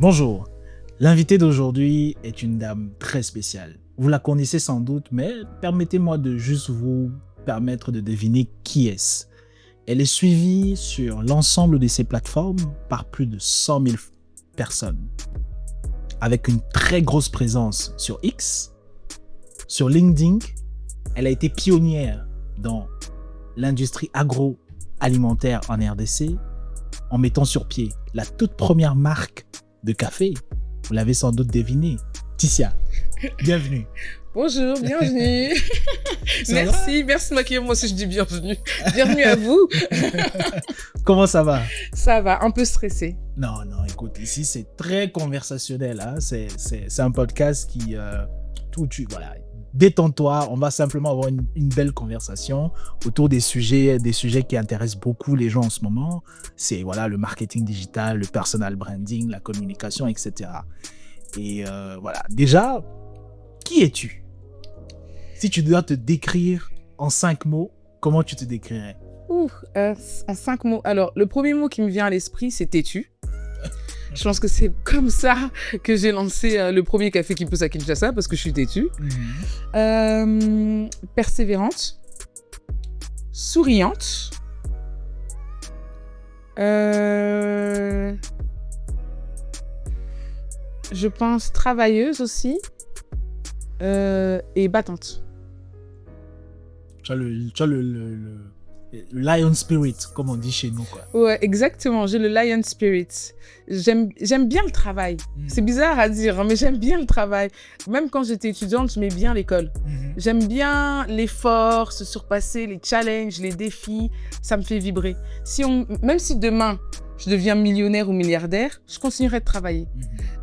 Bonjour, l'invitée d'aujourd'hui est une dame très spéciale. Vous la connaissez sans doute, mais permettez-moi de juste vous permettre de deviner qui est-ce. Elle est suivie sur l'ensemble de ses plateformes par plus de 100 000 personnes, avec une très grosse présence sur X, sur LinkedIn. Elle a été pionnière dans l'industrie agroalimentaire en RDC, en mettant sur pied la toute première marque de café. Vous l'avez sans doute deviné. Ticia, bienvenue. Bonjour, bienvenue. Merci de m'accueillir. Moi aussi, je dis bienvenue. Bienvenue à vous. Comment ça va? Ça va, un peu stressé. Non, écoute, ici, c'est très conversationnel. Hein? C'est un podcast qui... voilà. Détends-toi, on va simplement avoir une belle conversation autour des sujets qui intéressent beaucoup les gens en ce moment. C'est voilà, le marketing digital, le personal branding, la communication, etc. Et voilà, déjà, qui es-tu? Si tu dois te décrire en 5 mots, comment tu te décrirais? En 5 mots. Alors, le premier mot qui me vient à l'esprit, c'est têtu. Je pense que c'est comme ça que j'ai lancé le premier café qui pousse à Kinshasa, parce que je suis têtue. Persévérante. Souriante. Je pense travailleuse aussi. Et battante. Tu as le lion spirit, comme on dit chez nous, quoi. Ouais, exactement. J'ai le lion spirit. J'aime bien le travail. C'est bizarre à dire, hein, mais j'aime bien le travail. Même quand j'étais étudiante, j'aimais bien l'école. J'aime bien l'effort, se surpasser, les challenges, les défis. Ça me fait vibrer. Même si demain, je deviens millionnaire ou milliardaire, je continuerai de travailler.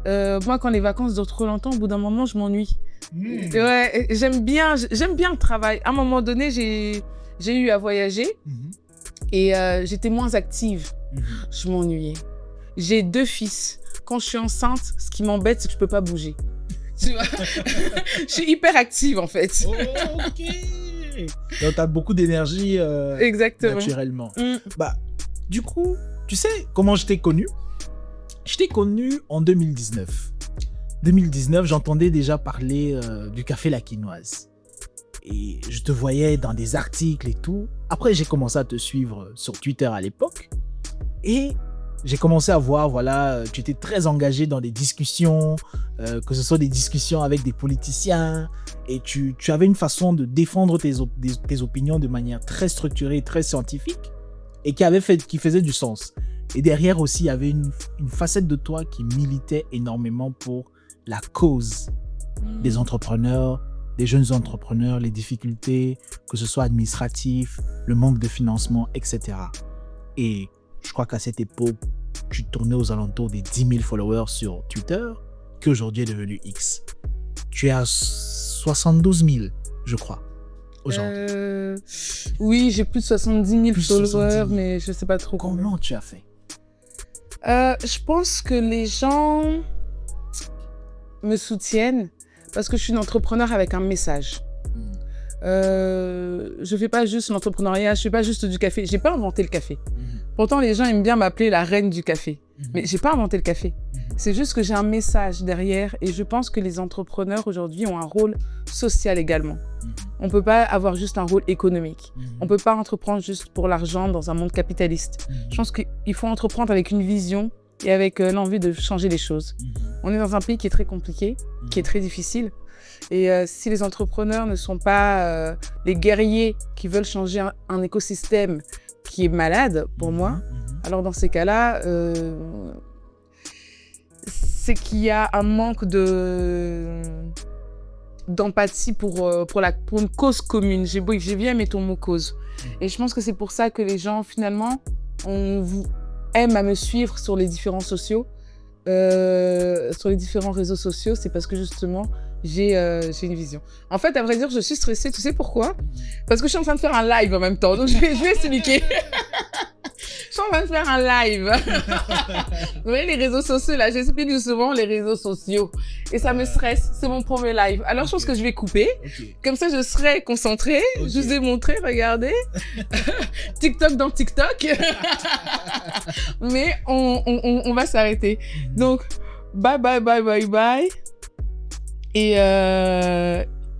Moi, quand les vacances durent trop longtemps, au bout d'un moment, je m'ennuie. Ouais, j'aime bien le travail. À un moment donné, j'ai eu à voyager et j'étais moins active. Je m'ennuyais. J'ai 2 fils. Quand je suis enceinte, ce qui m'embête, c'est que je peux pas bouger. Tu vois. Je suis hyper active, en fait. Ok. Donc, tu as beaucoup d'énergie Exactement. Naturellement. Bah, du coup, tu sais comment je t'ai connu? Je t'ai connu en 2019. 2019, j'entendais déjà parler du café La Quinoise. Et je te voyais dans des articles et tout. Après, j'ai commencé à te suivre sur Twitter à l'époque. Et j'ai commencé à voir, voilà, tu étais très engagé dans des discussions, que ce soit des discussions avec des politiciens. Et tu avais une façon de défendre tes opinions de manière très structurée, très scientifique. Et qui faisait du sens. Et derrière aussi, il y avait une facette de toi qui militait énormément pour la cause des entrepreneurs, des jeunes entrepreneurs, les difficultés, que ce soit administratif, le manque de financement, etc. Et je crois qu'à cette époque, tu tournais aux alentours des 10 000 followers sur Twitter, qui aujourd'hui est devenu X. Tu es à 72 000, je crois, aujourd'hui. Oui, j'ai plus de 70 000 followers, mais je ne sais pas trop comment tu as fait. Je pense que les gens me soutiennent parce que je suis une entrepreneur avec un message. Je fais pas juste l'entrepreneuriat, je fais pas juste du café. J'ai pas inventé le café. Pourtant, les gens aiment bien m'appeler la reine du café. Mais j'ai pas inventé le café. C'est juste que j'ai un message derrière et je pense que les entrepreneurs aujourd'hui ont un rôle social également. On peut pas avoir juste un rôle économique. On peut pas entreprendre juste pour l'argent dans un monde capitaliste. Je pense qu'il faut entreprendre avec une vision et avec l'envie de changer les choses. On est dans un pays qui est très compliqué, qui est très difficile. Et si les entrepreneurs ne sont pas les guerriers qui veulent changer un écosystème qui est malade, pour moi, alors dans ces cas-là, c'est qu'il y a un manque d'empathie pour une cause commune. J'ai bien aimé ton mot cause. Et je pense que c'est pour ça que les gens, finalement, aiment à me suivre sur les différents sociaux. Sur les différents réseaux sociaux, c'est parce que justement, j'ai une vision. En fait, à vrai dire, je suis stressée. Tu sais pourquoi? Parce que je suis en train de faire un live en même temps. Donc, je vais expliquer. Je suis en train de faire un live. Vous voyez, les réseaux sociaux, là, j'explique souvent les réseaux sociaux. Et ça me stresse. C'est mon premier live. Alors, je pense que je vais couper. Comme ça, je serai concentrée. Je vous ai montré, regardez. TikTok dans TikTok. Mais on va s'arrêter. Donc, Bye, bye, bye, bye, bye. Et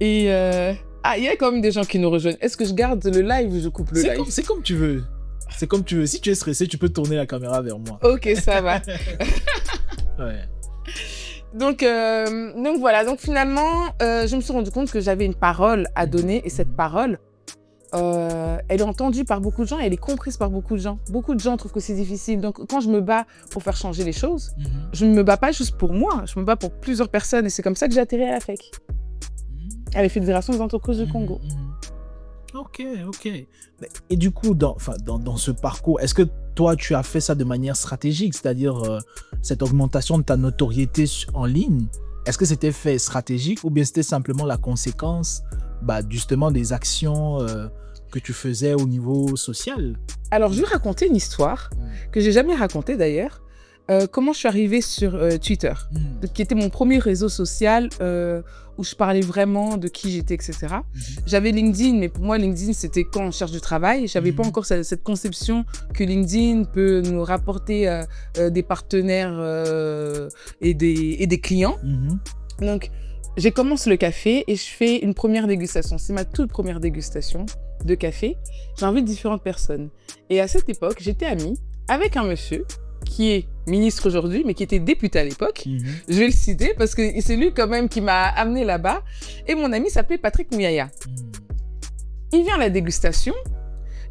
il y a quand même des gens qui nous rejoignent. Est-ce que je garde le live ou je coupe le live? C'est comme tu veux. C'est comme tu veux. Si tu es stressé, tu peux tourner la caméra vers moi. Ok, ça va. Ouais. Donc voilà. Donc finalement, je me suis rendu compte que j'avais une parole à donner. Et cette parole, elle est entendue par beaucoup de gens. Elle est comprise par beaucoup de gens. Beaucoup de gens trouvent que c'est difficile. Donc quand je me bats pour faire changer les choses, je ne me bats pas juste pour moi. Je me bats pour plusieurs personnes. Et c'est comme ça que j'ai atterri à la FEC. À la Fédération des entreprises du Congo. Ok. Et du coup, dans ce parcours, est-ce que toi, tu as fait ça de manière stratégique, c'est-à-dire cette augmentation de ta notoriété en ligne, est-ce que c'était fait stratégique ou bien c'était simplement la conséquence justement des actions que tu faisais au niveau social? Alors, je vais raconter une histoire que j'ai jamais racontée d'ailleurs. Comment je suis arrivée sur Twitter, qui était mon premier réseau social où je parlais vraiment de qui j'étais, etc. J'avais LinkedIn, mais pour moi, LinkedIn, c'était quand on cherche du travail. Je n'avais pas encore cette conception que LinkedIn peut nous rapporter des partenaires et des clients. Donc, j'ai commencé le café et je fais une première dégustation. C'est ma toute première dégustation de café. J'invite différentes personnes. Et à cette époque, j'étais amie avec un monsieur qui est ministre aujourd'hui, mais qui était député à l'époque. Je vais le citer parce que c'est lui quand même qui m'a amené là-bas. Et mon ami s'appelait Patrick Mouyaya. Il vient à la dégustation.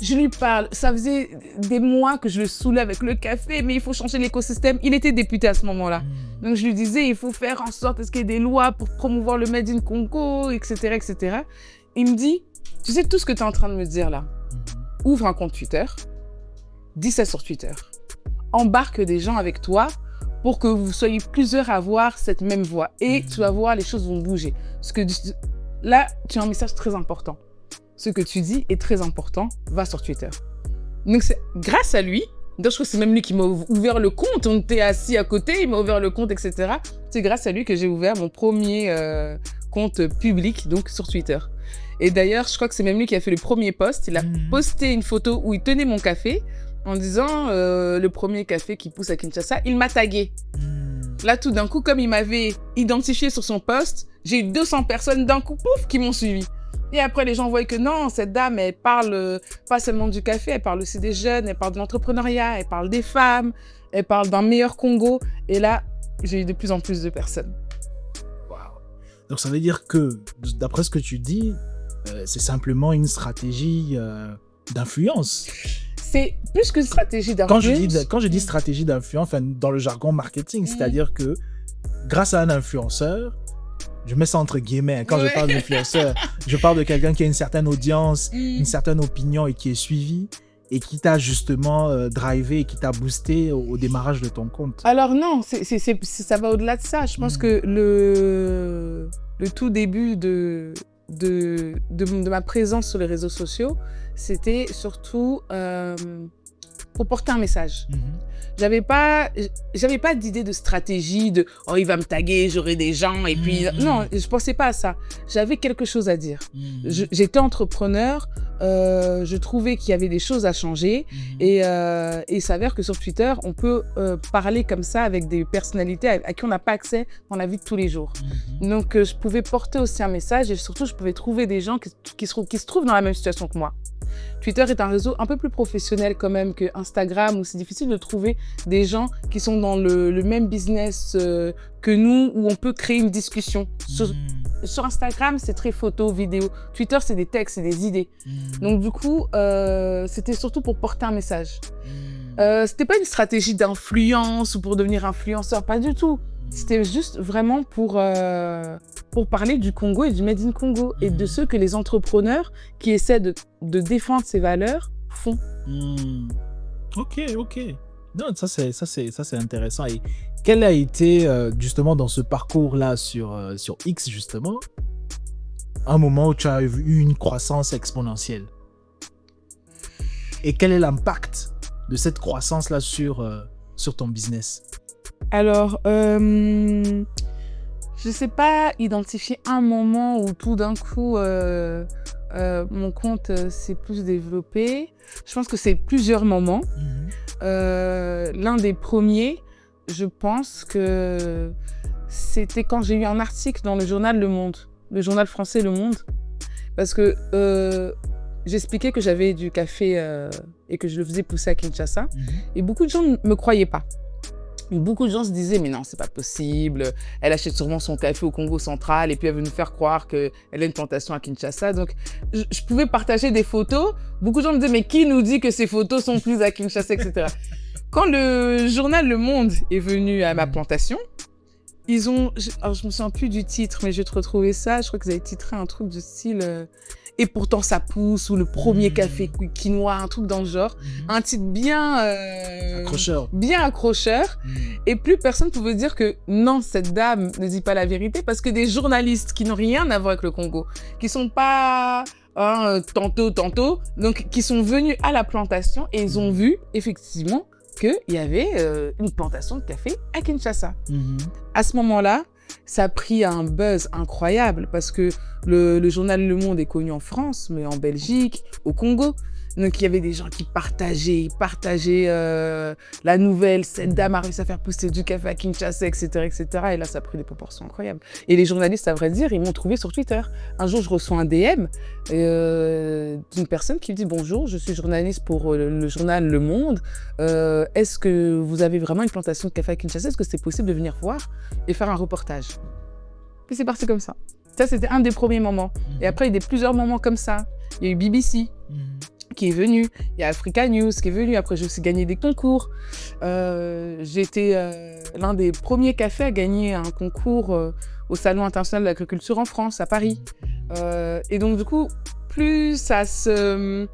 Je lui parle. Ça faisait des mois que je le saoulais avec le café, mais il faut changer l'écosystème. Il était député à ce moment-là. Donc je lui disais, il faut faire en sorte qu'il y ait des lois pour promouvoir le Made in Congo, etc., etc. Il me dit, tu sais tout ce que tu es en train de me dire là. Ouvre un compte Twitter. Dis ça sur Twitter. Embarque des gens avec toi pour que vous soyez plusieurs à avoir cette même voix. Et tu vas voir, les choses vont bouger. Là, tu as un message très important. Ce que tu dis est très important. Va sur Twitter. Donc, c'est grâce à lui, donc je crois que c'est même lui qui m'a ouvert le compte. On était assis à côté, il m'a ouvert le compte, etc. C'est grâce à lui que j'ai ouvert mon premier compte public, donc sur Twitter. Et d'ailleurs, je crois que c'est même lui qui a fait le premier post. Il a posté une photo où il tenait mon café en disant le premier café qui pousse à Kinshasa, il m'a tagué. Là, tout d'un coup, comme il m'avait identifié sur son post, j'ai eu 200 personnes d'un coup, pouf, qui m'ont suivi. Et après, les gens voyaient que non, cette dame, elle parle pas seulement du café, elle parle aussi des jeunes, elle parle de l'entrepreneuriat, elle parle des femmes, elle parle d'un meilleur Congo. Et là, j'ai eu de plus en plus de personnes. Wow. Donc, ça veut dire que, d'après ce que tu dis, c'est simplement une stratégie d'influence. C'est plus qu'une stratégie d'influence. Quand je dis stratégie d'influence, dans le jargon marketing, c'est-à-dire que grâce à un influenceur, je mets ça entre guillemets, quand je parle d'influenceur, je parle de quelqu'un qui a une certaine audience, une certaine opinion et qui est suivi et qui t'a justement drivé et qui t'a boosté au démarrage de ton compte. Alors non, ça va au-delà de ça. Je pense que le tout début de ma présence sur les réseaux sociaux, c'était surtout pour porter un message. J'avais pas d'idée de stratégie de « oh, il va me taguer, j'aurai des gens » et puis... Non, je pensais pas à ça. J'avais quelque chose à dire. J'étais entrepreneur, je trouvais qu'il y avait des choses à changer et il s'avère que sur Twitter, on peut parler comme ça avec des personnalités à qui on n'a pas accès dans la vie de tous les jours. Donc, je pouvais porter aussi un message et surtout, je pouvais trouver des gens qui se trouvent dans la même situation que moi. Twitter est un réseau un peu plus professionnel quand même que Instagram, où c'est difficile de trouver des gens qui sont dans le même business que nous, où on peut créer une discussion. Sur Instagram, c'est très photo, vidéo. Twitter, c'est des textes, c'est des idées. Donc du coup, c'était surtout pour porter un message. C'était pas une stratégie d'influence ou pour devenir influenceur, pas du tout. C'était juste vraiment pour parler du Congo et du Made in Congo et de ce que les entrepreneurs qui essaient de défendre ces valeurs font. Ok. Non, ça c'est intéressant. Et quel a été justement dans ce parcours-là sur X justement, un moment où tu as eu une croissance exponentielle? Et quel est l'impact de cette croissance-là sur ton business? Alors, je ne sais pas identifier un moment où tout d'un coup, mon compte s'est plus développé. Je pense que c'est plusieurs moments. L'un des premiers, je pense que c'était quand j'ai eu un article dans le journal Le Monde, le journal français Le Monde, parce que j'expliquais que j'avais du café et que je le faisais pousser à Kinshasa, et beaucoup de gens ne me croyaient pas. Beaucoup de gens se disaient, mais non, c'est pas possible, elle achète sûrement son café au Congo central et puis elle veut nous faire croire qu'elle a une plantation à Kinshasa. Donc, je pouvais partager des photos. Beaucoup de gens me disaient, mais qui nous dit que ces photos sont prises à Kinshasa, etc. Quand le journal Le Monde est venu à ma plantation, alors je me souviens plus du titre, mais je vais te retrouver ça. Je crois qu'ils avaient titré un truc du style et pourtant ça pousse, ou le premier café quinoa, un truc dans le genre. Un titre bien accrocheur. Bien accrocheur. Et plus personne pouvait dire que non, cette dame ne dit pas la vérité, parce que des journalistes qui n'ont rien à voir avec le Congo, qui sont pas tantôt, donc qui sont venus à la plantation et ils ont vu effectivement qu'il y avait une plantation de café à Kinshasa. À ce moment-là, ça a pris un buzz incroyable parce que le journal Le Monde est connu en France, mais en Belgique, au Congo. Donc, il y avait des gens qui partageaient la nouvelle. Cette dame a réussi à faire pousser du café à Kinshasa, etc., etc. Et là, ça a pris des proportions incroyables. Et les journalistes, à vrai dire, ils m'ont trouvé sur Twitter. Un jour, je reçois un DM d'une personne qui me dit « Bonjour, je suis journaliste pour le journal Le Monde. Est-ce que vous avez vraiment une plantation de café à Kinshasa? Est-ce que c'est possible de venir voir et faire un reportage ?» Puis c'est parti comme ça. Ça, c'était un des premiers moments. Et après, il y a eu plusieurs moments comme ça. Il y a eu BBC. Qui est venu, il y a Africa News qui est venu, après j'ai aussi gagné des concours. J'ai été l'un des premiers cafés à gagner un concours au Salon international de l'agriculture en France, à Paris. Et donc du coup, plus je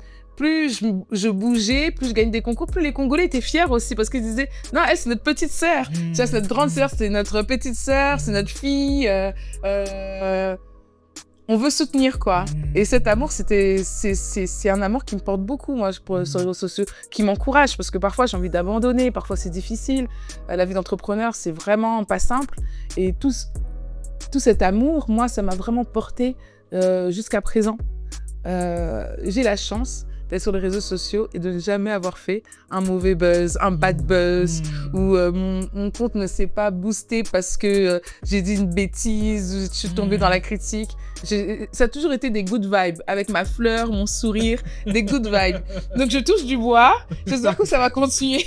bougeais, plus je gagnais des concours, plus les Congolais étaient fiers aussi, parce qu'ils disaient « Non, elle, c'est notre petite sœur. C'est notre grande sœur, c'est notre petite sœur, c'est notre fille. On veut soutenir, quoi. » Et cet amour, c'est un amour qui me porte beaucoup, moi, sur les réseaux sociaux, qui m'encourage, parce que parfois, j'ai envie d'abandonner, parfois, c'est difficile. La vie d'entrepreneur, c'est vraiment pas simple. Et tout cet amour, moi, ça m'a vraiment porté jusqu'à présent. J'ai la chance d'être sur les réseaux sociaux et de ne jamais avoir fait un mauvais buzz, un bad buzz, ou mon compte ne s'est pas boosté parce que j'ai dit une bêtise, ou je suis tombée dans la critique. Ça a toujours été des good vibes, avec ma fleur, mon sourire, des good vibes. Donc je touche du bois, j'espère que ça va continuer,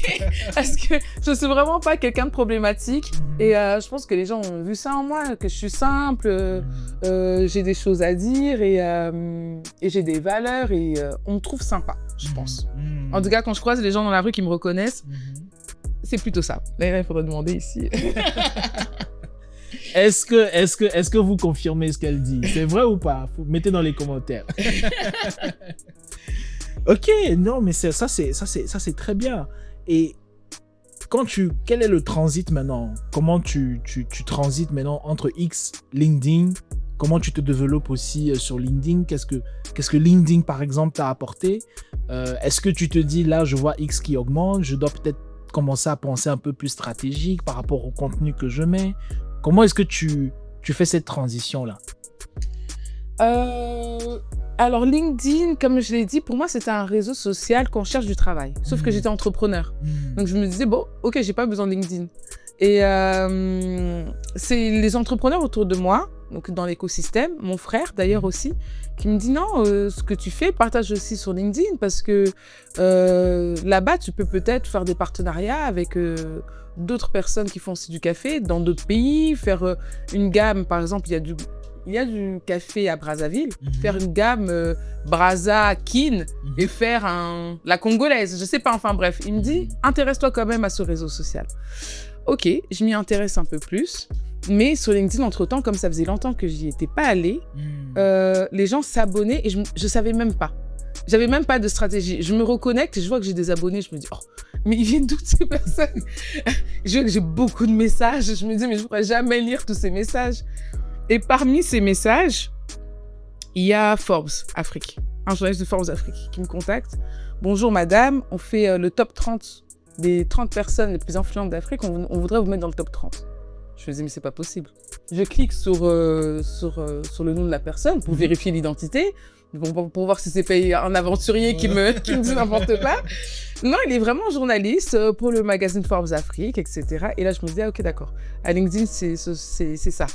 parce que je ne suis vraiment pas quelqu'un de problématique. Et je pense que les gens ont vu ça en moi, que je suis simple, j'ai des choses à dire et j'ai des valeurs et on me trouve sympa, je pense. En tout cas, quand je croise les gens dans la rue qui me reconnaissent, c'est plutôt ça. D'ailleurs, il faudrait demander ici. Est-ce que vous confirmez ce qu'elle dit? C'est vrai ou pas? Mettez dans les commentaires. Ok, non, mais ça c'est très bien. Et quel est le transit maintenant? Comment tu transites maintenant entre X, LinkedIn? Comment tu te développes aussi sur LinkedIn? Qu'est-ce que LinkedIn, par exemple, t'a apporté? Est-ce que tu te dis, là, je vois X qui augmente, je dois peut-être commencer à penser un peu plus stratégique par rapport au contenu que je mets? Comment est-ce que tu fais cette transition-là? Alors, LinkedIn, comme je l'ai dit, pour moi, c'était un réseau social quand on cherche du travail. Sauf que j'étais entrepreneur. Donc, je me disais, bon, ok, j'ai pas besoin de LinkedIn. Et c'est les entrepreneurs autour de moi, donc dans l'écosystème, mon frère d'ailleurs aussi, qui me dit non, ce que tu fais, partage aussi sur LinkedIn parce que là-bas, tu peux peut-être faire des partenariats avec d'autres personnes qui font aussi du café dans d'autres pays, faire une gamme, par exemple, il y a du café à Brazzaville, faire une gamme Brazza-Kin et faire la congolaise, je sais pas, enfin bref. Il me dit, intéresse-toi quand même à ce réseau social. Ok, je m'y intéresse un peu plus, mais sur LinkedIn, entre-temps, comme ça faisait longtemps que j'y étais pas allée, les gens s'abonnaient et je savais même pas. J'avais même pas de stratégie. Je me reconnecte et je vois que j'ai des abonnés, je me dis, oh, mais ils viennent d'où ces personnes? Je vois que j'ai beaucoup de messages, je me dis, mais je pourrais jamais lire tous ces messages. Et parmi ces messages, il y a Forbes Afrique, un journaliste de Forbes Afrique qui me contacte. Bonjour madame, on fait le top 30 des 30 personnes les plus influentes d'Afrique, on voudrait vous mettre dans le top 30. Je me dis, mais c'est pas possible. Je clique sur le nom de la personne pour vérifier l'identité. Bon, pour voir si c'est pas un aventurier qui me dit n'importe quoi. Non, il est vraiment journaliste pour le magazine Forbes Afrique, etc. Et là, je me disais, ok, d'accord. À LinkedIn, c'est ça.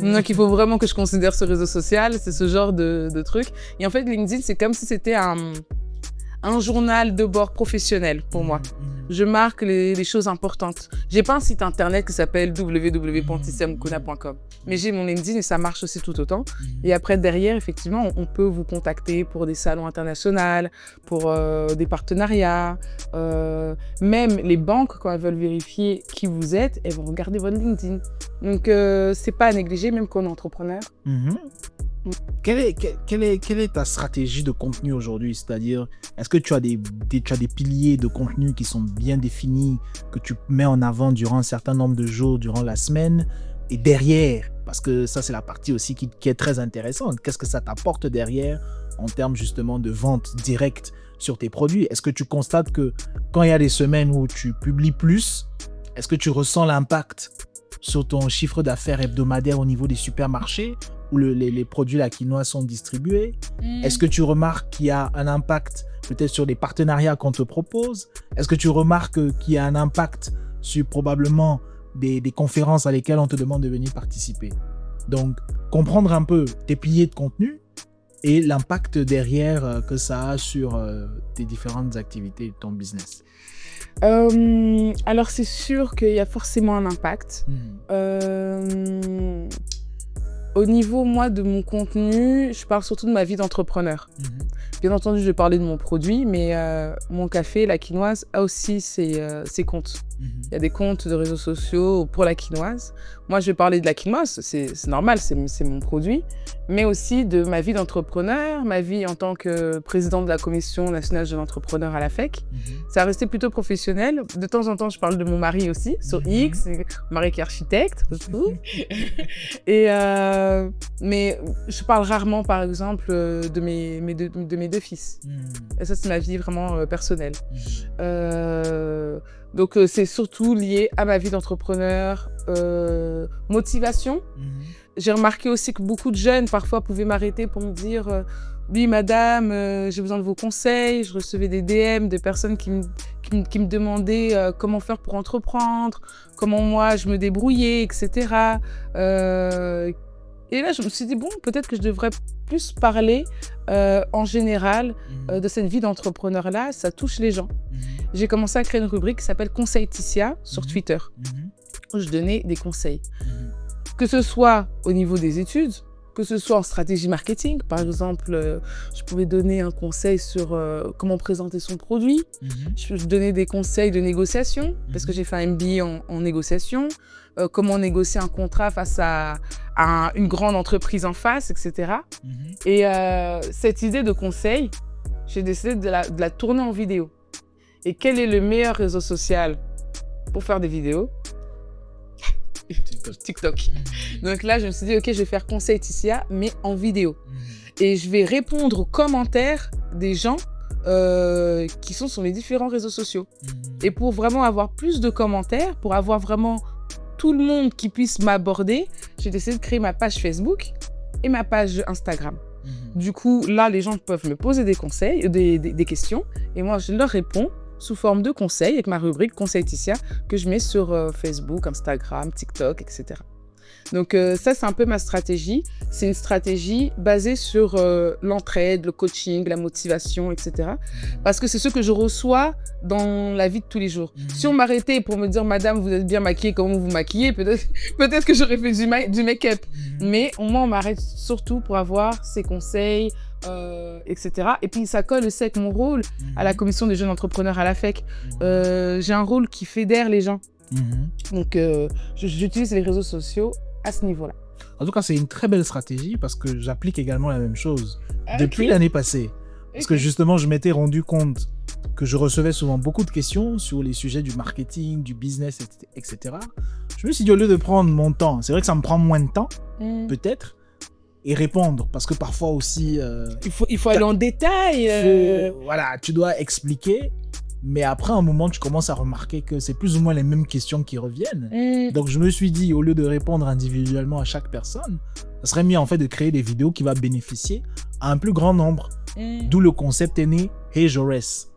Donc, il faut vraiment que je considère ce réseau social, c'est ce genre de truc. Et en fait, LinkedIn, c'est comme si c'était un journal de bord professionnel pour moi. Je marque les choses importantes. J'ai pas un site internet qui s'appelle www.tissamkona.com, mais j'ai mon LinkedIn et ça marche aussi tout autant. Et après, derrière, effectivement, on peut vous contacter pour des salons internationaux, pour des partenariats. Même les banques, quand elles veulent vérifier qui vous êtes, elles vont regarder votre LinkedIn. Donc, c'est pas à négliger, même quand on est entrepreneur. Quelle est ta stratégie de contenu aujourd'hui? C'est-à-dire, est-ce que tu as des piliers de contenu qui sont bien définis, que tu mets en avant durant un certain nombre de jours, durant la semaine? Et derrière, parce que ça, c'est la partie aussi qui est très intéressante, qu'est-ce que ça t'apporte derrière en termes justement de vente directe sur tes produits? Est-ce que tu constates que quand il y a des semaines où tu publies plus, est-ce que tu ressens l'impact sur ton chiffre d'affaires hebdomadaire au niveau des supermarchés où les produits la quinoa sont distribués? Est-ce que tu remarques qu'il y a un impact peut-être sur les partenariats qu'on te propose? Est-ce que tu remarques qu'il y a un impact sur probablement des conférences à lesquelles on te demande de venir participer? Donc, comprendre un peu tes piliers de contenu et l'impact derrière que ça a sur tes différentes activités de ton business. Alors, c'est sûr qu'il y a forcément un impact. Au niveau, moi, de mon contenu, je parle surtout de ma vie d'entrepreneur. Bien entendu, je vais parler de mon produit, mais mon café, la quinoise, a aussi ses comptes. Il y a des comptes de réseaux sociaux pour la quinoise. Moi, je vais parler de la quinoise, c'est normal, c'est mon produit, mais aussi de ma vie d'entrepreneur, ma vie en tant que présidente de la Commission nationale de l'entrepreneur à la FEC. Ça a resté plutôt professionnel. De temps en temps, je parle de mon mari aussi, sur X, mon mari qui est architecte. Mais je parle rarement, par exemple, de mes deux fils. Et ça, c'est ma vie vraiment personnelle. Donc, c'est surtout lié à ma vie d'entrepreneur, motivation. J'ai remarqué aussi que beaucoup de jeunes, parfois, pouvaient m'arrêter pour me dire « Oui, madame, j'ai besoin de vos conseils. » Je recevais des DM de personnes qui me demandaient comment faire pour entreprendre, comment moi, je me débrouillais, etc. Et là, je me suis dit, bon, peut-être que je devrais plus parler en général de cette vie d'entrepreneur-là. Ça touche les gens. J'ai commencé à créer une rubrique qui s'appelle Conseil Tissia sur Twitter, où je donnais des conseils. Que ce soit au niveau des études, que ce soit en stratégie marketing. Par exemple, je pouvais donner un conseil sur comment présenter son produit. Je donnais des conseils de négociation, parce que j'ai fait un MBA en négociation. Comment négocier un contrat face à une grande entreprise en face, etc. Et cette idée de conseil, j'ai décidé de la tourner en vidéo. Et quel est le meilleur réseau social pour faire des vidéos? TikTok. Donc là, je me suis dit, OK, je vais faire Conseil Tissia, mais en vidéo. Et je vais répondre aux commentaires des gens qui sont sur les différents réseaux sociaux. Et pour vraiment avoir plus de commentaires, pour avoir vraiment tout le monde qui puisse m'aborder, j'ai décidé de créer ma page Facebook et ma page Instagram. Du coup, là, les gens peuvent me poser des conseils, des questions, et moi, je leur réponds sous forme de conseils avec ma rubrique Conseil Tissia que je mets sur Facebook, Instagram, TikTok, etc. Donc ça, c'est un peu ma stratégie. C'est une stratégie basée sur l'entraide, le coaching, la motivation, etc. Parce que c'est ce que je reçois dans la vie de tous les jours. Si on m'arrêtait pour me dire « Madame, vous êtes bien maquillée, comment vous maquillez ?» peut-être que j'aurais fait du make-up. Mais au moins, on m'arrête surtout pour avoir ces conseils, etc. Et puis, ça colle aussi avec mon rôle à la Commission des jeunes entrepreneurs à la FEC. J'ai un rôle qui fédère les gens. Donc, j'utilise les réseaux sociaux à ce niveau-là. En tout cas, c'est une très belle stratégie parce que j'applique également la même chose depuis l'année passée. Parce que justement, je m'étais rendu compte que je recevais souvent beaucoup de questions sur les sujets du marketing, du business, etc. Je me suis dit, au lieu de prendre mon temps, c'est vrai que ça me prend moins de temps, peut-être, et répondre. Parce que parfois aussi... il faut aller en détail. Voilà, tu dois expliquer. Mais après, à un moment, tu commences à remarquer que c'est plus ou moins les mêmes questions qui reviennent. Donc, je me suis dit, au lieu de répondre individuellement à chaque personne, ça serait mieux en fait de créer des vidéos qui vont bénéficier à un plus grand nombre. D'où le concept est né Hey Jaurès.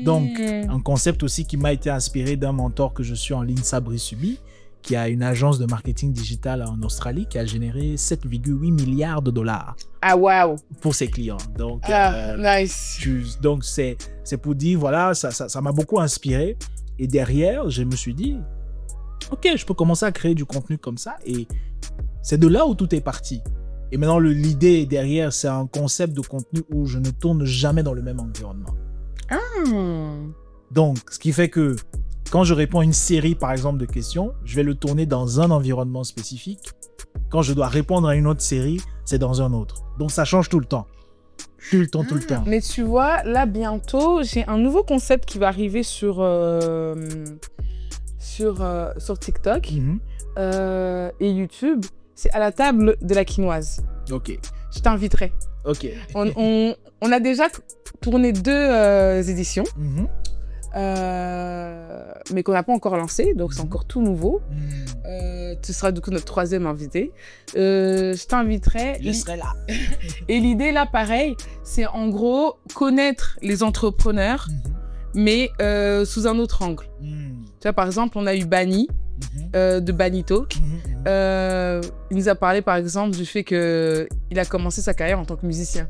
Donc, un concept aussi qui m'a été inspiré d'un mentor que je suis en ligne, Sabri Subi, qui a une agence de marketing digital en Australie qui a généré 7,8 milliards de dollars. Ah, waouh! Pour ses clients. Donc, nice. Donc c'est pour dire, voilà, ça m'a beaucoup inspiré. Et derrière, je me suis dit, ok, je peux commencer à créer du contenu comme ça. Et c'est de là où tout est parti. Et maintenant, l'idée derrière, c'est un concept de contenu où je ne tourne jamais dans le même environnement. Donc, ce qui fait que quand je réponds à une série, par exemple, de questions, je vais le tourner dans un environnement spécifique. Quand je dois répondre à une autre série, c'est dans un autre. Donc, ça change tout le temps. Tout le temps. Mais tu vois, là, bientôt, j'ai un nouveau concept qui va arriver sur TikTok et YouTube. C'est à la table de la quinoise. Ok. Je t'inviterai. Ok. On a déjà tourné 2 éditions, mais qu'on n'a pas encore lancé, donc c'est encore tout nouveau. Tu seras du coup notre 3e invité. Je t'inviterai. Je serai là. Et l'idée là, pareil, c'est en gros connaître les entrepreneurs, mais sous un autre angle. Tu vois, par exemple, on a eu Bani de Bani Talk. Il nous a parlé par exemple du fait qu'il a commencé sa carrière en tant que musicien.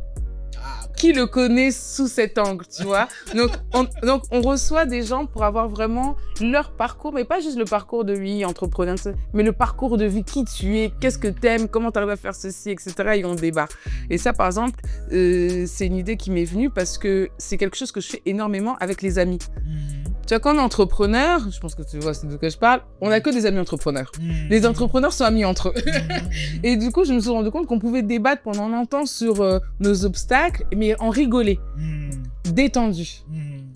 Qui le connaît sous cet angle, tu vois? Donc, on reçoit des gens pour avoir vraiment leur parcours, mais pas juste le parcours de vie, entrepreneur, mais le parcours de vie, qui tu es, qu'est-ce que t'aimes, comment t'arrives à faire ceci, etc. Et on débat. Et ça, par exemple, c'est une idée qui m'est venue parce que c'est quelque chose que je fais énormément avec les amis. Tu vois, quand on est entrepreneur, je pense que tu vois de quoi je parle, on n'a que des amis entrepreneurs. Les entrepreneurs sont amis entre eux. Et du coup, je me suis rendu compte qu'on pouvait débattre pendant longtemps sur nos obstacles, mais en rigoler, détendu.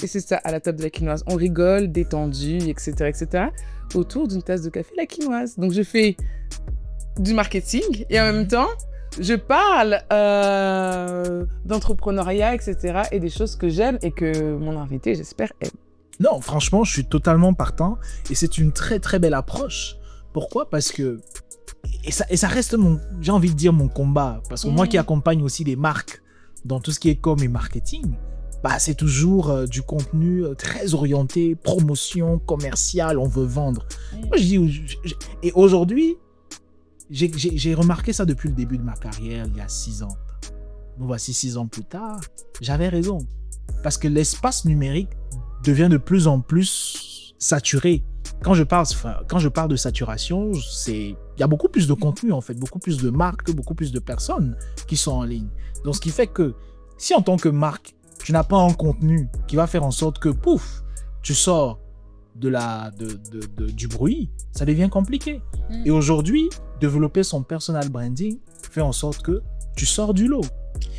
Et c'est ça, à la table de la quinoise. On rigole, détendu, etc., autour d'une tasse de café la quinoise. Donc, je fais du marketing et en même temps, je parle d'entrepreneuriat, etc. et des choses que j'aime et que mon invité, j'espère, aime. Non, franchement, je suis totalement partant et c'est une très très belle approche. Pourquoi? Parce que et ça reste j'ai envie de dire mon combat, parce que moi qui accompagne aussi des marques dans tout ce qui est com et marketing, bah c'est toujours du contenu très orienté promotion commerciale, on veut vendre. Moi je dis et aujourd'hui j'ai remarqué ça depuis le début de ma carrière il y a 6 ans. Bon, voici 6 ans plus tard, j'avais raison parce que l'espace numérique devient de plus en plus saturé. Quand je parle de saturation, il y a beaucoup plus de contenu en fait, beaucoup plus de marques, beaucoup plus de personnes qui sont en ligne. Donc ce qui fait que si en tant que marque, tu n'as pas un contenu qui va faire en sorte que pouf, tu sors du bruit, ça devient compliqué. Et aujourd'hui, développer son personal branding fait en sorte que tu sors du lot.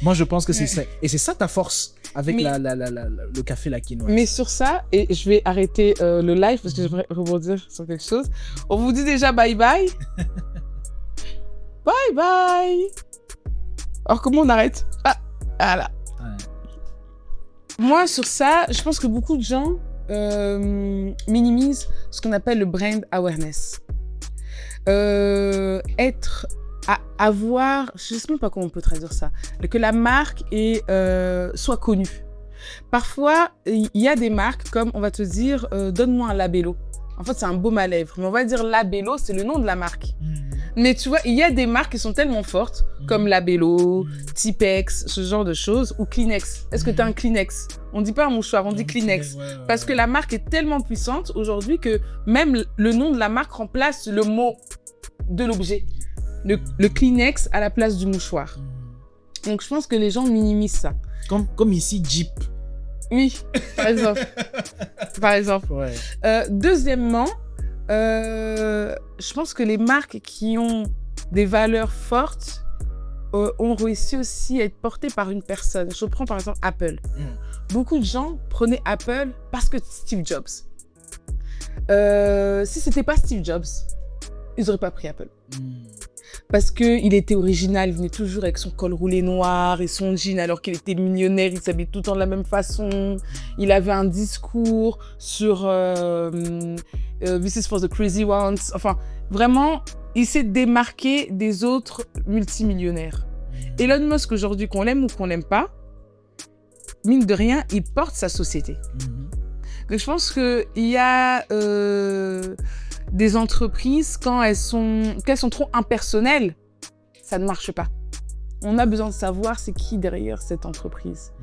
Moi, je pense que c'est ça. Et c'est ça ta force avec le café la quinoise. Mais sur ça, et je vais arrêter le live parce que j'aimerais rebondir sur quelque chose. On vous dit déjà bye bye. Bye bye. Alors, comment on arrête? Ah, voilà. Moi, sur ça, je pense que beaucoup de gens minimisent ce qu'on appelle le brand awareness. Avoir, je ne sais même pas comment on peut traduire ça, que la marque soit connue. Parfois, il y a des marques comme, on va te dire, donne-moi un labello. En fait, c'est un baume à lèvres. Mais on va dire labello, c'est le nom de la marque. Mais tu vois, il y a des marques qui sont tellement fortes, comme Labello, Tipex, ce genre de choses, ou Kleenex. Est-ce que tu as un Kleenex? On ne dit pas un mouchoir, on dit Kleenex. Parce que la marque est tellement puissante aujourd'hui que même le nom de la marque remplace le mot de l'objet. Le Kleenex à la place du mouchoir. Donc, je pense que les gens minimisent ça. Comme ici, Jeep. Oui, par exemple. Par exemple. Ouais. Deuxièmement, je pense que les marques qui ont des valeurs fortes ont réussi aussi à être portées par une personne. Je prends par exemple Apple. Beaucoup de gens prenaient Apple parce que Steve Jobs. Si c'était pas Steve Jobs, ils n'auraient pas pris Apple. Parce qu'il était original, il venait toujours avec son col roulé noir et son jean alors qu'il était millionnaire, il s'habillait tout le temps de la même façon. Il avait un discours sur This is for the crazy ones. Enfin, vraiment, il s'est démarqué des autres multimillionnaires. Elon Musk, aujourd'hui, qu'on l'aime ou qu'on l'aime pas, mine de rien, il porte sa société. Donc, je pense qu'il y a des entreprises, quand elles sont trop impersonnelles, ça ne marche pas. On a besoin de savoir c'est qui derrière cette entreprise.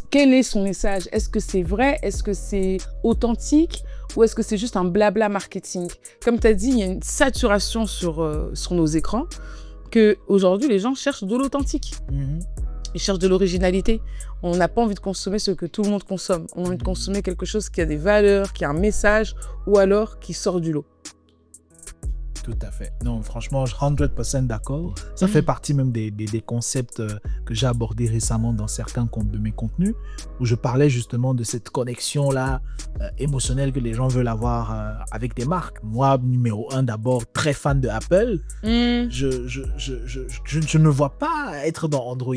Quel est son message? Est-ce que c'est vrai? Est-ce que c'est authentique? Ou est-ce que c'est juste un blabla marketing? Comme tu as dit, il y a une saturation sur nos écrans qu'aujourd'hui, les gens cherchent de l'authentique. Ils cherchent de l'originalité. On n'a pas envie de consommer ce que tout le monde consomme. On a envie de consommer quelque chose qui a des valeurs, qui a un message, ou alors qui sort du lot. Tout à fait. Non, franchement, je suis 100% d'accord. Ça fait partie même des concepts que j'ai abordés récemment dans certains de mes contenus, où je parlais justement de cette connexion-là émotionnelle que les gens veulent avoir avec des marques. Moi, numéro 1, d'abord, très fan de Apple. Je ne vois pas être dans Android.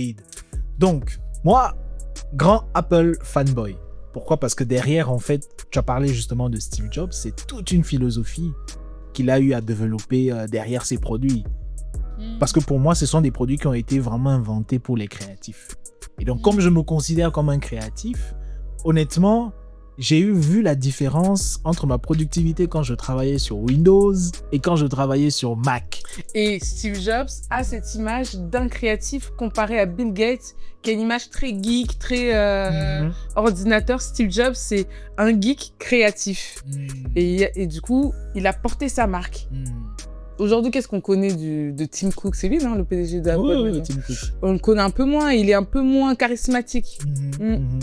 Donc, moi, grand Apple fanboy. Pourquoi? Parce que derrière, en fait, tu as parlé justement de Steve Jobs, c'est toute une philosophie qu'il a eu à développer derrière ses produits. Parce que pour moi, ce sont des produits qui ont été vraiment inventés pour les créatifs. Et donc, comme je me considère comme un créatif, honnêtement, j'ai vu la différence entre ma productivité quand je travaillais sur Windows et quand je travaillais sur Mac. Et Steve Jobs a cette image d'un créatif comparé à Bill Gates, qui a une image très geek, très ordinateur. Steve Jobs, c'est un geek créatif. Et du coup, il a porté sa marque. Aujourd'hui, qu'est-ce qu'on connaît de Tim Cook? C'est lui, non, le PDG d'Apple? Oui, Tim Cook. On le connaît un peu moins, il est un peu moins charismatique.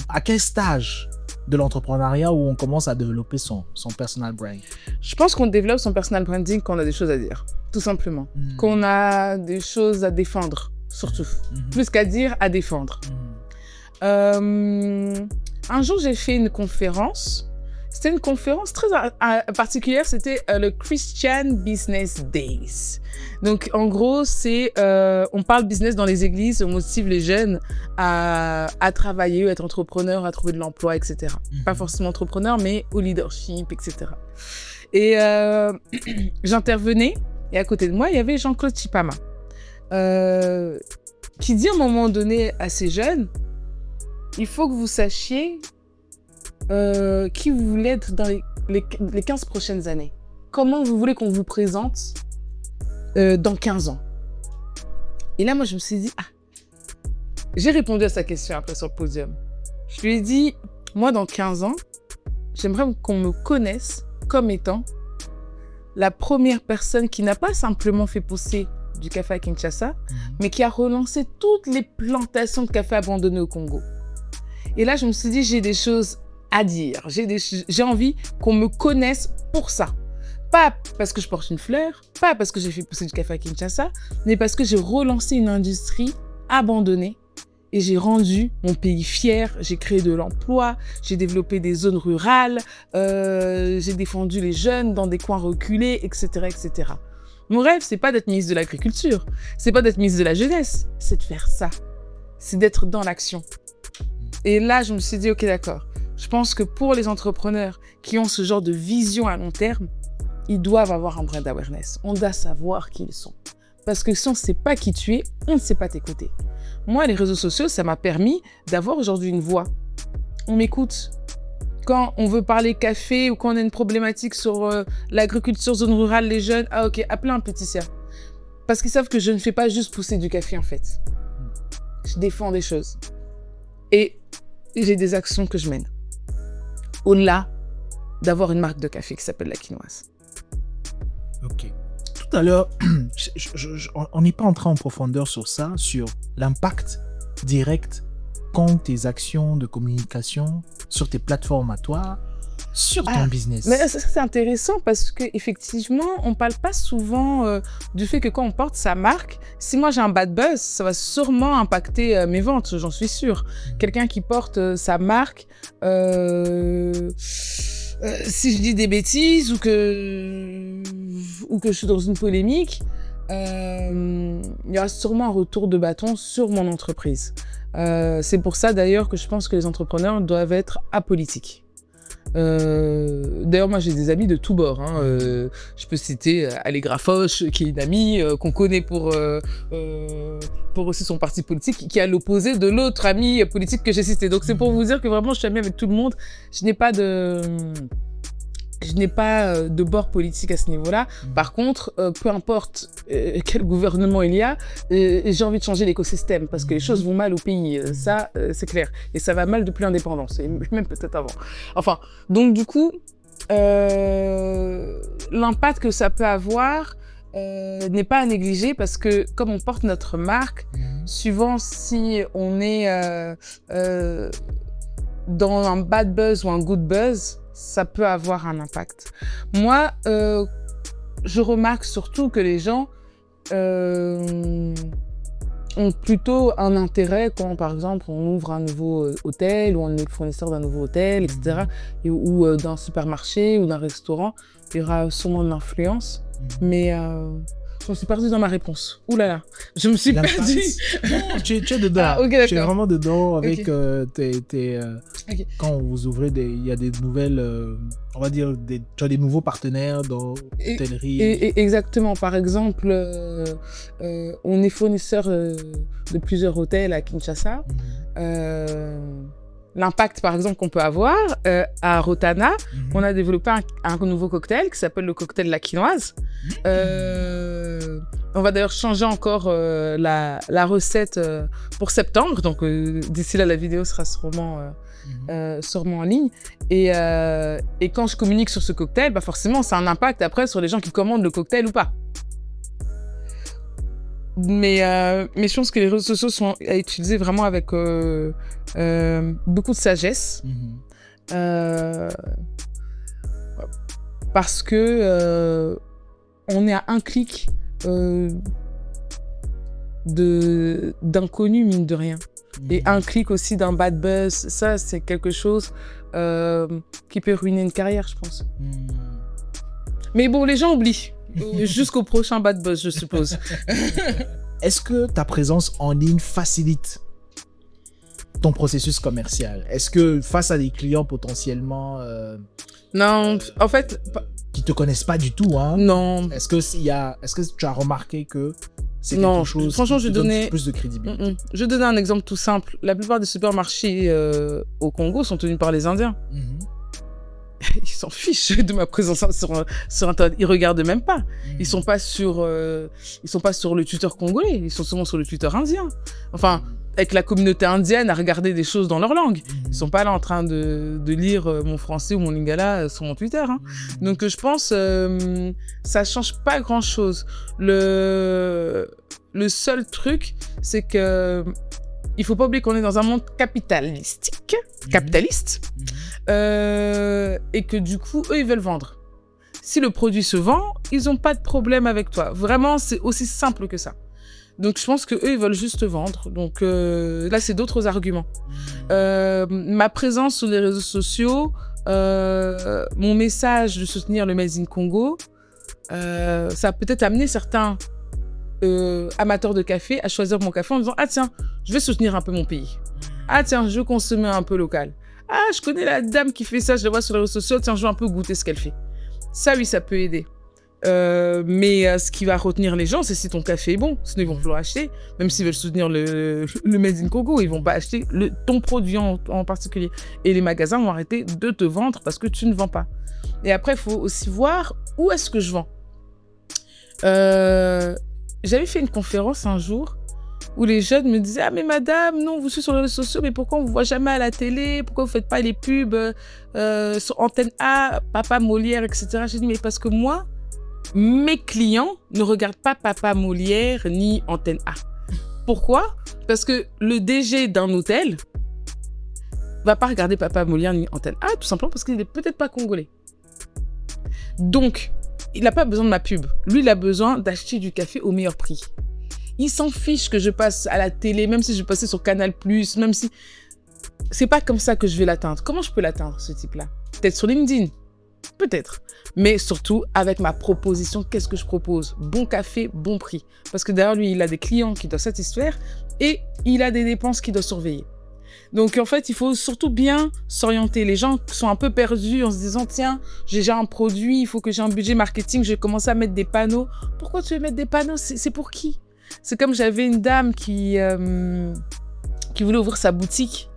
À quel stage de l'entrepreneuriat où on commence à développer son personal brand? Je pense qu'on développe son personal branding quand on a des choses à dire, tout simplement. Qu'on a des choses à défendre, surtout. Plus qu'à dire, à défendre. Un jour, j'ai fait une conférence. C'était une conférence très particulière, c'était le Christian Business Days. Donc, en gros, c'est on parle business dans les églises, on motive les jeunes à travailler, à être entrepreneurs, à trouver de l'emploi, etc. Pas forcément entrepreneurs, mais au leadership, etc. Et j'intervenais, et à côté de moi, il y avait Jean-Claude Chipama, qui dit à un moment donné à ces jeunes, il faut que vous sachiez qui vous voulez être dans les 15 prochaines années. Comment vous voulez qu'on vous présente dans 15 ans. Et là, moi, je me suis dit, j'ai répondu à sa question après sur le podium. Je lui ai dit, moi, dans 15 ans, j'aimerais qu'on me connaisse comme étant la première personne qui n'a pas simplement fait pousser du café à Kinshasa, mais qui a relancé toutes les plantations de café abandonnées au Congo. Et là, je me suis dit, j'ai des choses à dire. J'ai envie qu'on me connaisse pour ça. Pas parce que je porte une fleur, pas parce que j'ai fait pousser du café à Kinshasa, mais parce que j'ai relancé une industrie abandonnée et j'ai rendu mon pays fier. J'ai créé de l'emploi, j'ai développé des zones rurales, j'ai défendu les jeunes dans des coins reculés, etc., etc. Mon rêve, c'est pas d'être ministre de l'Agriculture, c'est pas d'être ministre de la Jeunesse, c'est de faire ça. C'est d'être dans l'action. Et là, je me suis dit, ok, d'accord. Je pense que pour les entrepreneurs qui ont ce genre de vision à long terme, ils doivent avoir un brand awareness. On doit savoir qui ils sont. Parce que si on ne sait pas qui tu es, on ne sait pas t'écouter. Moi, les réseaux sociaux, ça m'a permis d'avoir aujourd'hui une voix. On m'écoute. Quand on veut parler café ou quand on a une problématique sur l'agriculture, zone rurale, les jeunes, ok, appelez un Laetitia. Parce qu'ils savent que je ne fais pas juste pousser du café, en fait. Je défends des choses. Et j'ai des actions que je mène. Au-delà d'avoir une marque de café qui s'appelle La Quinoise. Ok. Tout à l'heure, on n'est pas entré en profondeur sur ça, sur l'impact direct qu'ont tes actions de communication sur tes plateformes à toi, sur ton business. Mais ça, c'est intéressant parce qu'effectivement, on ne parle pas souvent du fait que quand on porte sa marque, si moi j'ai un bad buzz, ça va sûrement impacter mes ventes, j'en suis sûre. Quelqu'un qui porte sa marque, si je dis des bêtises ou que je suis dans une polémique, il y aura sûrement un retour de bâton sur mon entreprise. C'est pour ça d'ailleurs que je pense que les entrepreneurs doivent être apolitiques. D'ailleurs, moi, j'ai des amis de tous bords. Hein. Je peux citer Allegra Foch, qui est une amie qu'on connaît pour aussi son parti politique, qui est à l'opposé de l'autre ami politique que j'ai cité. Donc, c'est pour vous dire que vraiment, je suis amie avec tout le monde. Je n'ai pas de bord politique à ce niveau-là. Par contre, peu importe quel gouvernement il y a, j'ai envie de changer l'écosystème parce que les choses vont mal au pays. Ça, c'est clair. Et ça va mal depuis l'indépendance, et même peut-être avant. Enfin, donc du coup, l'impact que ça peut avoir n'est pas à négliger parce que comme on porte notre marque, suivant si on est dans un bad buzz ou un good buzz, ça peut avoir un impact. Moi, je remarque surtout que les gens ont plutôt un intérêt quand, par exemple, on ouvre un nouveau hôtel ou on est fournisseur d'un nouveau hôtel, etc., ou d'un supermarché ou d'un restaurant. Il y aura sûrement de l'influence, mais je me suis perdue dans ma réponse. Ouh là là, je me suis perdue. Non, tu es dedans. Ah, ok, d'accord. Tu es vraiment dedans avec Okay. quand vous ouvrez il y a des nouvelles, on va dire, tu as des nouveaux partenaires dans l'hôtellerie. Exactement. Par exemple, on est fournisseur de plusieurs hôtels à Kinshasa. L'impact, par exemple, qu'on peut avoir à Rotana, on a développé un nouveau cocktail qui s'appelle le cocktail La Quinoise. On va d'ailleurs changer encore la recette pour septembre. Donc, d'ici là, la vidéo sera sûrement en ligne. Et quand je communique sur ce cocktail, bah forcément, ça a un impact après sur les gens qui commandent le cocktail ou pas. Mais je pense que les réseaux sociaux sont à utiliser vraiment avec beaucoup de sagesse. Parce que on est à un clic d'inconnu, mine de rien. Et un clic aussi d'un bad buzz. Ça, c'est quelque chose qui peut ruiner une carrière, je pense. Mais bon, les gens oublient. Jusqu'au prochain bad buzz, je suppose. Est-ce que ta présence en ligne facilite ton processus commercial? Est-ce que face à des clients potentiellement... non, en fait... qui te connaissent pas du tout, hein? Non. Est-ce que tu as remarqué que c'est non, quelque chose franchement, qui te donne plus de crédibilité? Je vais donner un exemple tout simple. La plupart des supermarchés au Congo sont tenus par les Indiens. Ils s'en fichent de ma présence sur Internet. Ils regardent même pas. Ils sont pas sur le Twitter congolais. Ils sont souvent sur le Twitter indien. Enfin, avec la communauté indienne à regarder des choses dans leur langue. Ils sont pas là en train de lire mon français ou mon lingala sur mon Twitter. Hein. Donc, je pense ça change pas grand-chose. Le seul truc, c'est que il faut pas oublier qu'on est dans un monde capitaliste, et que du coup, eux, ils veulent vendre. Si le produit se vend, ils ont pas de problème avec toi. Vraiment, c'est aussi simple que ça. Donc, je pense que eux, ils veulent juste vendre. Donc, là, c'est d'autres arguments. Ma présence sur les réseaux sociaux, mon message de soutenir le Made in Congo, ça a peut-être amené certains amateurs de café à choisir mon café en disant « Ah tiens, je vais soutenir un peu mon pays. Ah tiens, je vais consommer un peu local. Ah, je connais la dame qui fait ça, je la vois sur les réseaux sociaux, tiens, je vais un peu goûter ce qu'elle fait. » Ça, oui, ça peut aider. Mais ce qui va retenir les gens, c'est si ton café est bon. Sinon, ils vont vouloir acheter. Même s'ils veulent soutenir le Made in Congo, ils vont pas acheter ton produit en particulier. Et les magasins vont arrêter de te vendre parce que tu ne vends pas. Et après, il faut aussi voir où est-ce que je vends. J'avais fait une conférence un jour où les jeunes me disaient « Ah mais madame, non, vous suivez sur les réseaux sociaux, mais pourquoi on ne vous voit jamais à la télé? Pourquoi vous ne faites pas les pubs sur Antenne A, Papa Molière, etc. » J'ai dit « Mais parce que moi, mes clients ne regardent pas Papa Molière ni Antenne A. » Pourquoi? Parce que le DG d'un hôtel va pas regarder Papa Molière ni Antenne A, tout simplement parce qu'il n'est peut-être pas congolais. Donc, il n'a pas besoin de ma pub. Lui, il a besoin d'acheter du café au meilleur prix. Il s'en fiche que je passe à la télé, même si je vais passer sur Canal+, même si... C'est pas comme ça que je vais l'atteindre. Comment je peux l'atteindre, ce type-là? Peut-être sur LinkedIn. Peut-être. Mais surtout, avec ma proposition, qu'est-ce que je propose? Bon café, bon prix. Parce que derrière lui, il a des clients qu'il doit satisfaire et il a des dépenses qu'il doit surveiller. Donc, en fait, il faut surtout bien s'orienter. Les gens sont un peu perdus en se disant, tiens, j'ai déjà un produit, il faut que j'ai un budget marketing, je vais commencer à mettre des panneaux. Pourquoi tu veux mettre des panneaux? C'est pour qui? C'est comme j'avais une dame qui voulait ouvrir sa boutique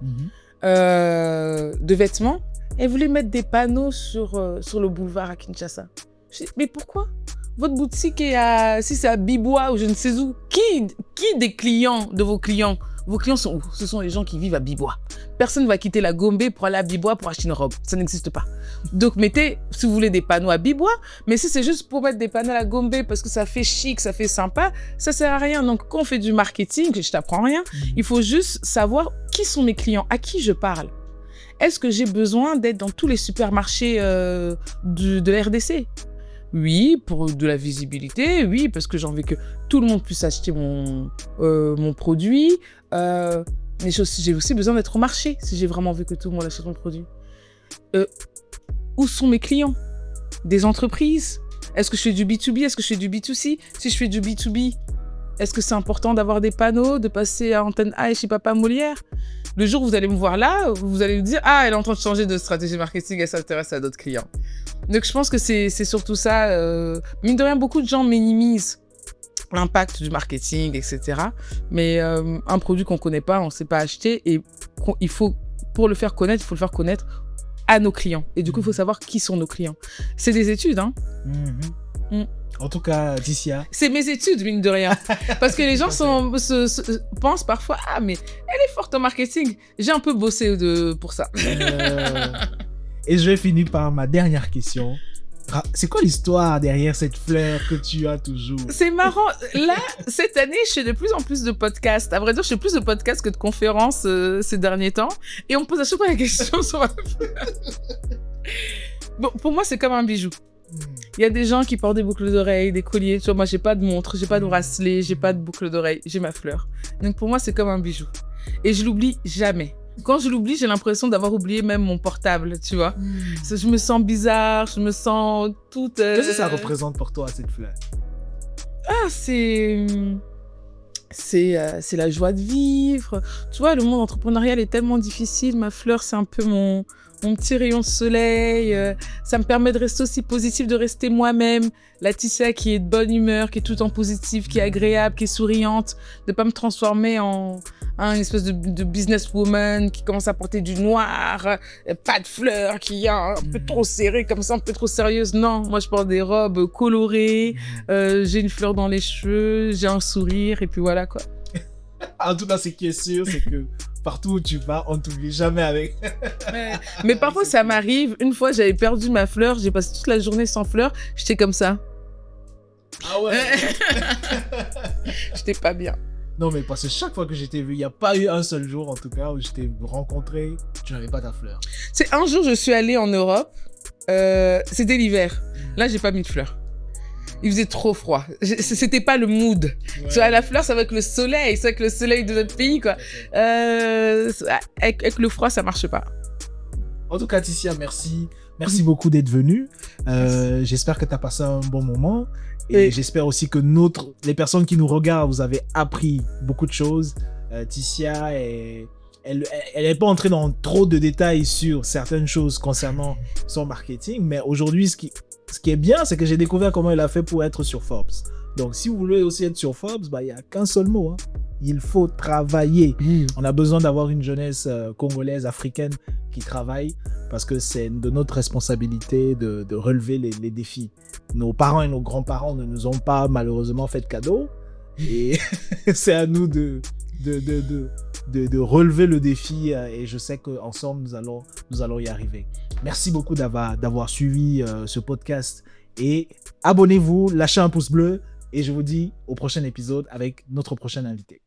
de vêtements. Elle voulait mettre des panneaux sur le boulevard à Kinshasa. Je dis, mais pourquoi? Votre boutique est si c'est à Bibois ou je ne sais où. Qui des clients, de vos clients sont où? Ce sont les gens qui vivent à Bibois. Personne ne va quitter la Gombe pour aller à Bibois pour acheter une robe. Ça n'existe pas. Donc, mettez, si vous voulez, des panneaux à Bibois. Mais si c'est juste pour mettre des panneaux à la Gombe parce que ça fait chic, ça fait sympa, ça sert à rien. Donc, quand on fait du marketing, je t'apprends rien, il faut juste savoir qui sont mes clients, à qui je parle. Est-ce que j'ai besoin d'être dans tous les supermarchés de la RDC? Oui, pour de la visibilité, oui, parce que j'ai envie que tout le monde puisse acheter mon produit. Mais j'ai aussi besoin d'être au marché, si j'ai vraiment envie que tout le monde achète mon produit. Où sont mes clients? Des entreprises? Est-ce que je fais du B2B? Est-ce que je fais du B2C? Si je fais du B2B, est-ce que c'est important d'avoir des panneaux, de passer à antenne A et chez Papa Molière? Le jour où vous allez me voir là, vous allez me dire « Ah, elle est en train de changer de stratégie marketing, elle s'intéresse à d'autres clients. » Donc, je pense que c'est surtout ça. Mine de rien, beaucoup de gens minimisent l'impact du marketing, etc. Mais un produit qu'on ne connaît pas, on ne sait pas acheter. Et pour le faire connaître, il faut le faire connaître à nos clients. Et du coup, il faut savoir qui sont nos clients. C'est des études, hein. En tout cas, Ticia. C'est mes études, mine de rien. Parce que les gens pensent parfois « Ah, mais elle est forte en marketing. » J'ai un peu bossé pour ça. Et je vais finir par ma dernière question. C'est quoi l'histoire derrière cette fleur que tu as toujours? C'est marrant. Là, cette année, je fais de plus en plus de podcasts. À vrai dire, je fais plus de podcasts que de conférences ces derniers temps. Et on me pose à chaque fois la question sur ma fleur. Bon, pour moi, c'est comme un bijou. Il y a des gens qui portent des boucles d'oreilles, des colliers. Tu vois, moi, j'ai pas de montre, j'ai pas de bracelet, j'ai pas de boucle d'oreille, j'ai ma fleur. Donc, pour moi, c'est comme un bijou. Et je l'oublie jamais. Quand je l'oublie, j'ai l'impression d'avoir oublié même mon portable, tu vois. Je me sens bizarre, je me sens toute... Qu'est-ce que ça représente pour toi, cette fleur? Ah, c'est la joie de vivre. Tu vois, le monde entrepreneurial est tellement difficile. Ma fleur, c'est un peu mon petit rayon de soleil. Ça me permet de rester aussi positive, de rester moi-même. La Ticia qui est de bonne humeur, qui est tout en positif, qui est agréable, qui est souriante. De pas me transformer en une espèce de businesswoman qui commence à porter du noir, pas de fleurs, qui est un peu trop serrée comme ça, un peu trop sérieuse. Non, moi je porte des robes colorées, j'ai une fleur dans les cheveux, j'ai un sourire et puis voilà quoi. En tout cas, ce qui est sûr, c'est que partout où tu vas, on t'oublie jamais avec. Mais parfois ça m'arrive. Une fois, j'avais perdu ma fleur, j'ai passé toute la journée sans fleur, j'étais comme ça. Ah ouais. J'étais pas bien. Non, mais parce que chaque fois que je t'ai vu, il n'y a pas eu un seul jour, en tout cas, où je t'ai rencontré, tu n'avais pas ta fleur. C'est un jour, je suis allée en Europe. C'était l'hiver. Là, j'ai pas mis de fleurs. Il faisait trop froid. C'était pas le mood. Ouais. Tu vois, la fleur, c'est avec le soleil. C'est avec le soleil de notre pays, quoi. Avec le froid, ça marche pas. En tout cas, Ticia, merci. Merci beaucoup d'être venue. J'espère que tu as passé un bon moment. Et j'espère aussi que les personnes qui nous regardent, vous avez appris beaucoup de choses. Ticia, elle n'est pas entrée dans trop de détails sur certaines choses concernant son marketing. Mais aujourd'hui, ce qui est bien, c'est que j'ai découvert comment elle a fait pour être sur Forbes. Donc, si vous voulez aussi être sur Forbes, il n'y a qu'un seul mot. Il faut travailler. On a besoin d'avoir une jeunesse congolaise, africaine qui travaille parce que c'est de notre responsabilité de relever les défis. Nos parents et nos grands-parents ne nous ont pas malheureusement fait de cadeaux et c'est à nous de relever le défi et je sais qu'ensemble, nous allons y arriver. Merci beaucoup d'avoir suivi ce podcast et abonnez-vous, lâchez un pouce bleu et je vous dis au prochain épisode avec notre prochain invité.